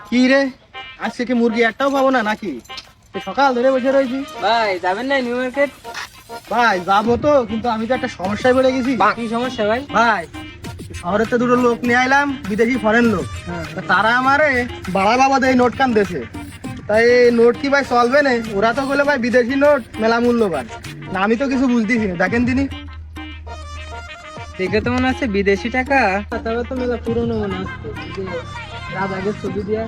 কি রে, আজকে কি মুরগি একটাও পাবো না নাকি? সকাল ধরে বসে রয়েছি। ভাই যাবেন না নিউ মার্কেট? ভাই যাবো তো, কিন্তু আমি তো একটা সমস্যায় পড়ে গেছি। কি সমস্যা ভাই? ভাই শহরের তো দুটো লোক নিয়ে আইলাম, বিদেশি ফরেন লোক। তা তারা আমারে বাড়া বাবদ এই নোট কান দেছে। তাই এই নোট কি ভাই চলবে না? ওরা তো বলে ভাই বিদেশি নোট মেলা মূল্যবান। না আমি তো কিছু বুঝতেছি না, দেখেন তিনি। দেখে তো মনে হচ্ছে বিদেশি টাকা, তবে তো মেলা পুরনো মনে হচ্ছে। রাজাগের ছবি দিয়া।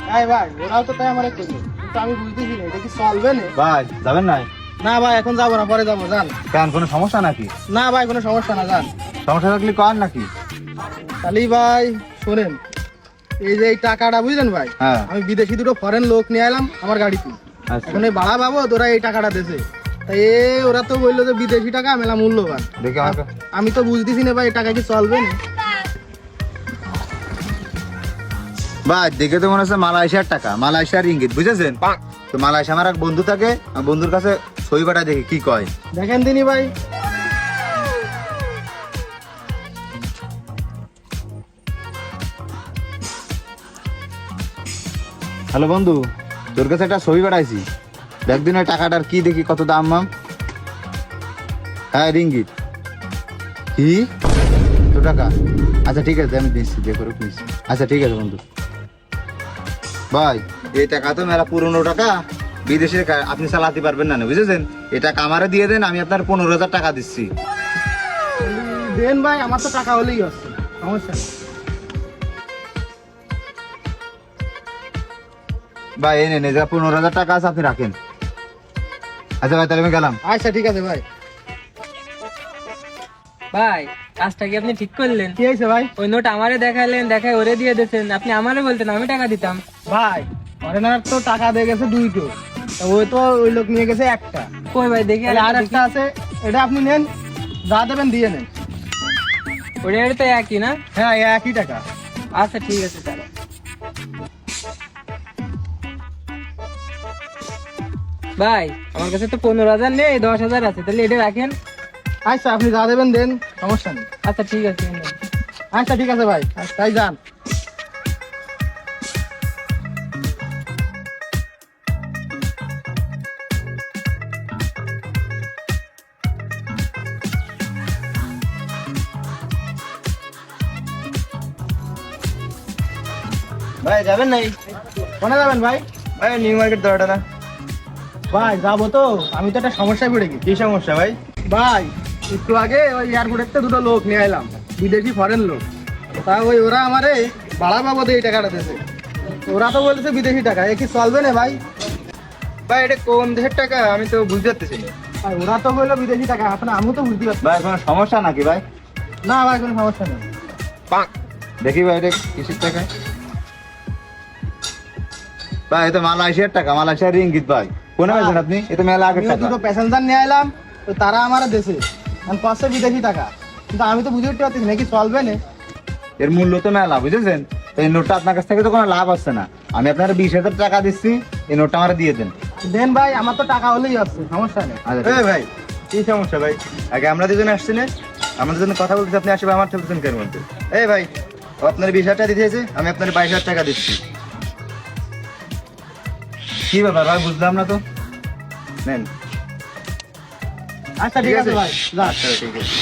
ভাই ভাই ওরাও তো তাই আমার করলো, কিন্তু আমি বুঝতেছি না এটা কি চলবে না। ভাই যাবেন না? না ভাই এখন যাবো না, পরে যাবো, যান। কেন, কোনো সমস্যা নাকি? না ভাই কোনো সমস্যা না, যান। সমস্যা থাকলে কর নাকি? তাহলে ভাই শোনেন, এই যে এই টাকাটা বুঝলেন ভাই, হ্যাঁ। আমি বিদেশি দুটো ফরেন লোক নিয়ে এলাম আমার গাড়িতে। আচ্ছা এখন এই ভাড়া পাবো, তোরা এই টাকাটা দেছে। তাই ওরা তো বললো যে বিদেশি টাকা মেলা মূল্যবান। দেখি আমাকে। আমি তো বুঝতেছি না ভাই এই টাকা কি চলবে না। ভাই দেখে তো মনে হচ্ছে মালয়েশিয়ার টাকা, মালয়েশিয়ার ইঙ্গিত, বুঝেছেন? তো মালয়েশিয়া আমার এক বন্ধু থাকে, আমার বন্ধুর কাছে ছবি পাঠায় দেখি কি কয়। দেখেন তিনি ভাই। হ্যালো বন্ধু, তোর কাছে একটা ছবি পাঠাইছি, দেখদিন ওই টাকাটার কি দেখি কত দাম মাম। হ্যাঁ রিঙ্গিত। কি তো টাকা? আচ্ছা ঠিক আছে আমি দিচ্ছি, যে করে প্লিজ। আচ্ছা ঠিক আছে বন্ধু। ভাই এই টাকা তো মেলা পুরনো টাকা, বিদেশের আপনি চালাতে পারবেন না, বুঝেছেন? এই টাকা আমারে দিয়ে দেন, আমি আপনার 15,000 টাকা দিচ্ছি। দেন ভাই, আমার তো টাকা হলেই হচ্ছে, সমস্যা নেই। ভাই এই নেন, 15,000 টাকা আছে, আপনি রাখেন। আচ্ছা ভাই তাহলে আমি গেলাম। আচ্ছা ঠিক আছে ভাই। ভাই কাজটা কি আপনি ঠিক করলেন? কি হয়েছে ভাই? ওই নোট আমারে দেখালেন, দেখায় ওরে দিয়ে দিয়েছেন। আপনি আমারে বলতেন, আমি টাকা দিতাম। ভাই ফরেনার তো টাকা দিয়ে গেছে দুইটো, তা ওই তো ওই লোক নিয়ে গেছে একটা। কই ভাই দেখি তাহলে আর একটা আছে, এটা আপনি নেন, যা দেবেন দিয়ে নেন। ওটা তো একই না? হ্যাঁ একই টাকা। আচ্ছা ঠিক আছে তাহলে। ভাই আমার কাছে তো 15,000 নেই, 10,000 আছে, তাহলে এটা রাখেন। আচ্ছা আপনি যা দেবেন দেন, সমস্যা নেই। আচ্ছা ঠিক আছে এই নেন। আচ্ছা ঠিক আছে ভাই, তাই যান। ভাই যাবেন নাই? কোনে যাবেন ভাই? ভাই নিউ মার্কেট দরটা না। ভাই যাবো তো, আমি তো একটা সমস্যায় পড়ে গেছি। কি সমস্যা ভাই? ভাই একটু আগে ওই এয়ারপোর্টের দুটো লোক নিয়ে এলাম, বিদেশি ফরেন লোক। তা ওরা আমারে ভাড়া বাবদ এই টাকাটা দিয়েছে। ওরা তো বলছে বিদেশি টাকা, এ কি চলবে না ভাই? ভাই এটা কোন দেশের টাকা আমি তো বুঝতে পারতেছি না। আর ওরা তো বললো বিদেশি টাকা, এখন আমি তো বুঝতে পারছি ভাই কোনো সমস্যা নাকি ভাই? না। ভাই কোনো সমস্যা নেই। দেখি ভাই এটা কিসের টাকা? ভাই এটা মালয়েশিয়ার টাকা, মালয়েশিয়ার রিঙ্গিত। ভাই কোনে গেছেন আপনি? এটা মেলা আগের আমিও টাকা। দুটো প্যাসেঞ্জার নিয়ে এলাম, তো তারা আমার দেশে পাঁচশো বিদেশি টাকা, কিন্তু আমি তো বুঝে উঠতে পারতেছি না কি চলবে না। এর মূল্য তো মেলা, বুঝেছেন? তো এই নোটটা আপনার কাছ থেকে তো কোনো লাভ হচ্ছে না। আমি আপনার 20,000 টাকা দিচ্ছি, এই নোটটা আমার দিয়ে দেন। দেন ভাই, আমার তো টাকা হলেই হচ্ছে, সমস্যা নেই। আচ্ছা ভাই কি সমস্যা ভাই? আগে আমরা দুজনে আসছি না, আমাদের জন্য কথা বলতেছি, আপনি আসবে আমার ঠেলছেন কেন বলতে? এই ভাই ও আপনার 20,000 টাকা দিতে হয়েছে, আমি আপনার 22,000 টাকা দিচ্ছি। কি ব্যাপার ভাই, বুঝলাম না তো। নেন। আচ্ছা ঠিক আছে ভাই, যা। আচ্ছা ঠিক আছে।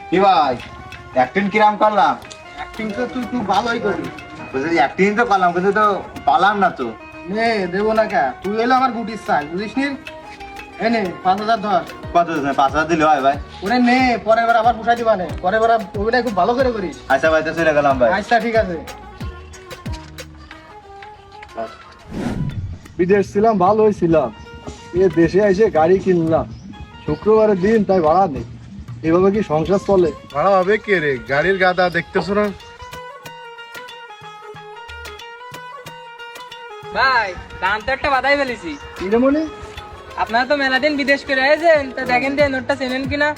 কি ভাই অ্যাক্টিং কিরাম করলাম? অ্যাক্টিং তো তুই খুব ভালোই করি। বুঝলি অ্যাক্টিং তো করলাম, কিন্তু তো পালাম না তো। নে দেবো না কে, তুই হলো আমার গুটির সাইজ, বুঝিস নি? এনে 5,000 ধর। কত 5,000 দিলে হয় ভাই? ওরে নে, পরের বার আবার পুষাই দিবা নে, পরের বার অভিনয় খুব ভালো করে করিস। আচ্ছা ভাই তো চলে গেলাম ভাই। আচ্ছা ঠিক আছে। বিদেশ ছিলাম, ভালোই ছিলাম, এ দেশে এসে গাড়ি কিনলাম, শুক্রবারের দিন তাই ভাড়া নেই। এভাবে কি সংসার চলে? ভাড়া হবে কে রে? গাড়ির গাদা দেখতেছো না? ভাই দাম তো একটা বাধাই ফেলেছি। কি রে মনে? আপনারা তো মেলা দিন বিদেশ করে আসেন, তা দেখেন দিয়ে নোটটা চেনেন কিনা।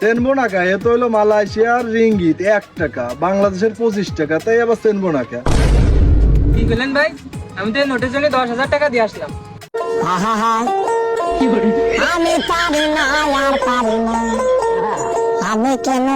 চেনবো না কা? এ তো হলো মালয়েশিয়ার রিঙ্গিত, 1 টাকা, বাংলাদেশের 25 টাকা, তাই আবার চেনবো না কা? কি বললেন ভাই? আমি তো এই নোটের জন্য 10,000 টাকা দিয়ে আসলাম। আমি পারি না আর পারি না আমি কেন